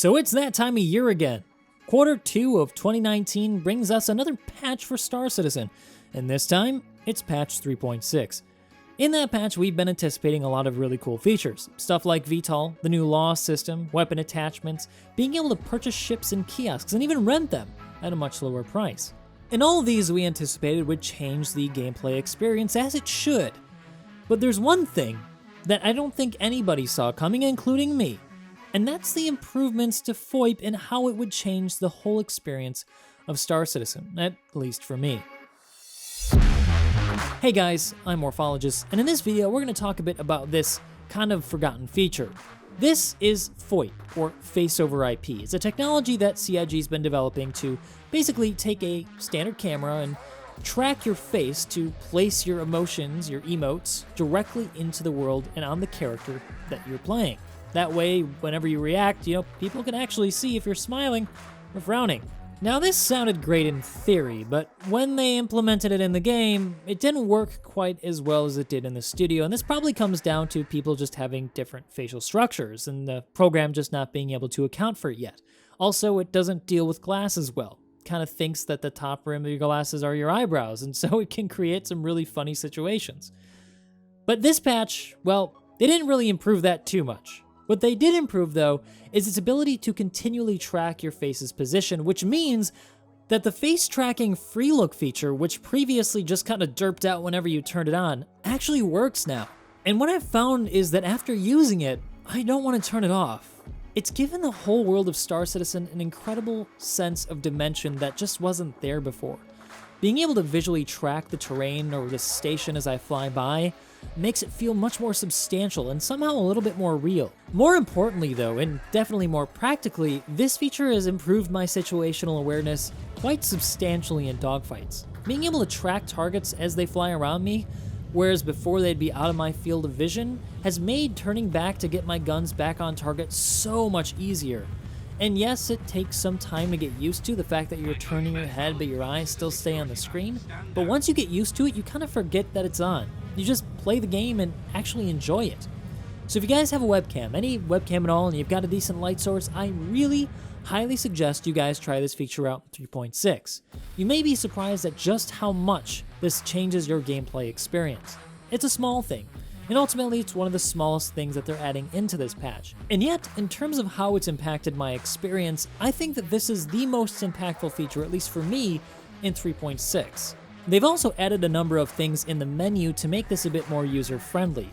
So it's that time of year again. Quarter 2 of 2019 brings us another patch for Star Citizen, and this time, it's patch 3.6. In that patch, we've been anticipating a lot of really cool features. Stuff like VTOL, the new law system, weapon attachments, being able to purchase ships in kiosks, and even rent them at a much lower price. And all of these we anticipated would change the gameplay experience as it should. But there's one thing that I don't think anybody saw coming, including me. And that's the improvements to FOIP and how it would change the whole experience of Star Citizen, at least for me. Hey guys, I'm Morphologist, and in this video we're going to talk a bit about this kind of forgotten feature. This is FOIP, or Face over IP. It's a technology that CIG's been developing to basically take a standard camera and track your face to place your emotions, your emotes, directly into the world and on the character that you're playing. That way, whenever you react, people can actually see if you're smiling or frowning. Now, this sounded great in theory, but when they implemented it in the game, it didn't work quite as well as it did in the studio, and this probably comes down to people just having different facial structures, and the program just not being able to account for it yet. Also, it doesn't deal with glasses well. It kind of thinks that the top rim of your glasses are your eyebrows, and so it can create some really funny situations. But this patch, well, they didn't really improve that too much. What they did improve, though, is its ability to continually track your face's position, which means that the face tracking free look feature, which previously just kind of derped out whenever you turned it on, actually works now. And what I've found is that after using it, I don't want to turn it off. It's given the whole world of Star Citizen an incredible sense of dimension that just wasn't there before. Being able to visually track the terrain or the station as I fly by makes it feel much more substantial and somehow a little bit more real. More importantly though, and definitely more practically, this feature has improved my situational awareness quite substantially in dogfights. Being able to track targets as they fly around me, whereas before they'd be out of my field of vision, has made turning back to get my guns back on target so much easier. And yes, it takes some time to get used to the fact that you're turning your head but your eyes still stay on the screen, but once you get used to it, you kind of forget that it's on. You just play the game and actually enjoy it. So if you guys have a webcam, any webcam at all, and you've got a decent light source, I really highly suggest you guys try this feature out in 3.6. You may be surprised at just how much this changes your gameplay experience. It's a small thing, and ultimately it's one of the smallest things that they're adding into this patch. And yet, in terms of how it's impacted my experience, I think that this is the most impactful feature, at least for me, in 3.6. They've also added a number of things in the menu to make this a bit more user-friendly.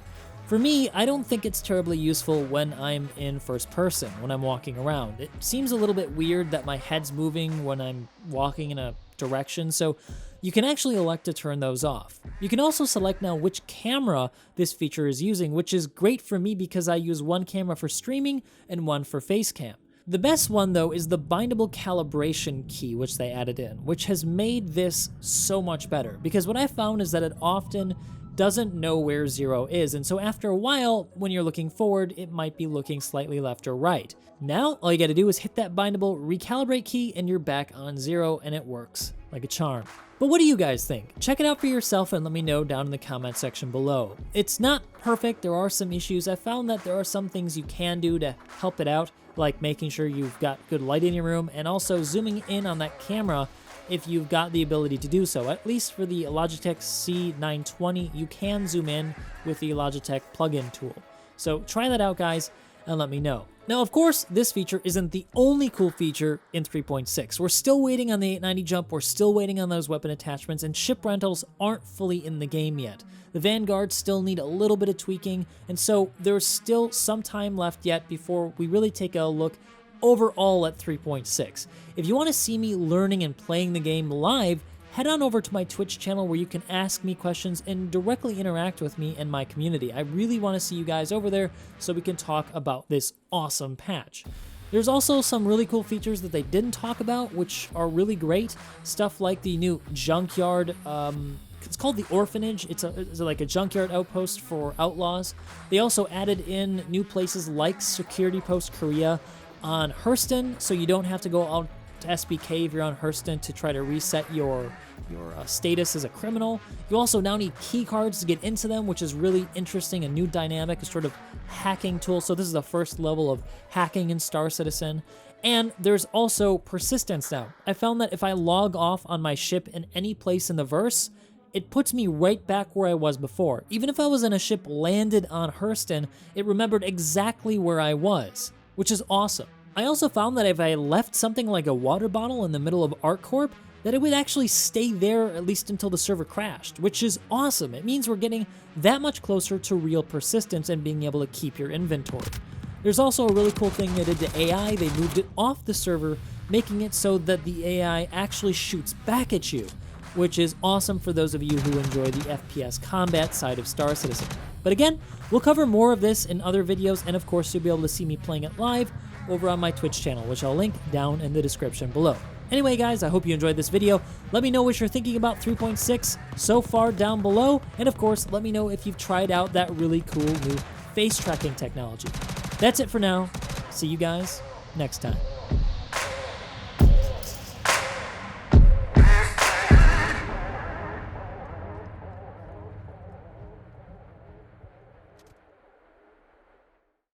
For me, I don't think it's terribly useful when I'm in first person, when I'm walking around. It seems a little bit weird that my head's moving when I'm walking in a direction, so you can actually elect to turn those off. You can also select now which camera this feature is using, which is great for me because I use one camera for streaming and one for Facecam. The best one, though, is the bindable calibration key, which they added in, which has made this so much better. Because what I found is that it often doesn't know where 0 is, and so after a while, when you're looking forward, it might be looking slightly left or right. Now, all you gotta do is hit that bindable recalibrate key, and you're back on 0, and it works like a charm. But what do you guys think? Check it out for yourself and let me know down in the comment section below. It's not perfect, there are some issues. I found that there are some things you can do to help it out, like making sure you've got good light in your room and also zooming in on that camera if you've got the ability to do so. At least for the Logitech C920, you can zoom in with the Logitech plugin tool. So try that out, guys, and let me know. Now, of course, this feature isn't the only cool feature in 3.6. We're still waiting on the 890 jump, we're still waiting on those weapon attachments, and ship rentals aren't fully in the game yet. The Vanguards still need a little bit of tweaking, and so there's still some time left yet before we really take a look overall at 3.6. If you want to see me learning and playing the game live, head on over to my Twitch channel where you can ask me questions and directly interact with me and my community. I really want to see you guys over there so we can talk about this awesome patch. There's also some really cool features that they didn't talk about, which are really great. Stuff like the new junkyard, it's called the Orphanage. It's like a junkyard outpost for outlaws. They also added in new places like Security Post Korea on Hurston, so you don't have to go out SBK if you're on Hurston to try to reset your status as a criminal. You also now need key cards to get into them, which is really interesting, a new dynamic, a sort of hacking tool. So this is the first level of hacking in Star Citizen. And there's also persistence now. I found that if I log off on my ship in any place in the verse, it puts me right back where I was before. Even if I was in a ship landed on Hurston, it remembered exactly where I was, which is awesome. I also found that if I left something like a water bottle in the middle of ArcCorp, that it would actually stay there at least until the server crashed, which is awesome. It means we're getting that much closer to real persistence and being able to keep your inventory. There's also a really cool thing they did to AI. They moved it off the server, making it so that the AI actually shoots back at you, which is awesome for those of you who enjoy the FPS combat side of Star Citizen. But again, we'll cover more of this in other videos, and of course you'll be able to see me playing it live over on my Twitch channel, which I'll link down in the description below. Anyway guys, I hope you enjoyed this video. Let me know what you're thinking about 3.6 so far down below, and of course let me know if you've tried out that really cool new face tracking technology. That's it for now. See you guys next time.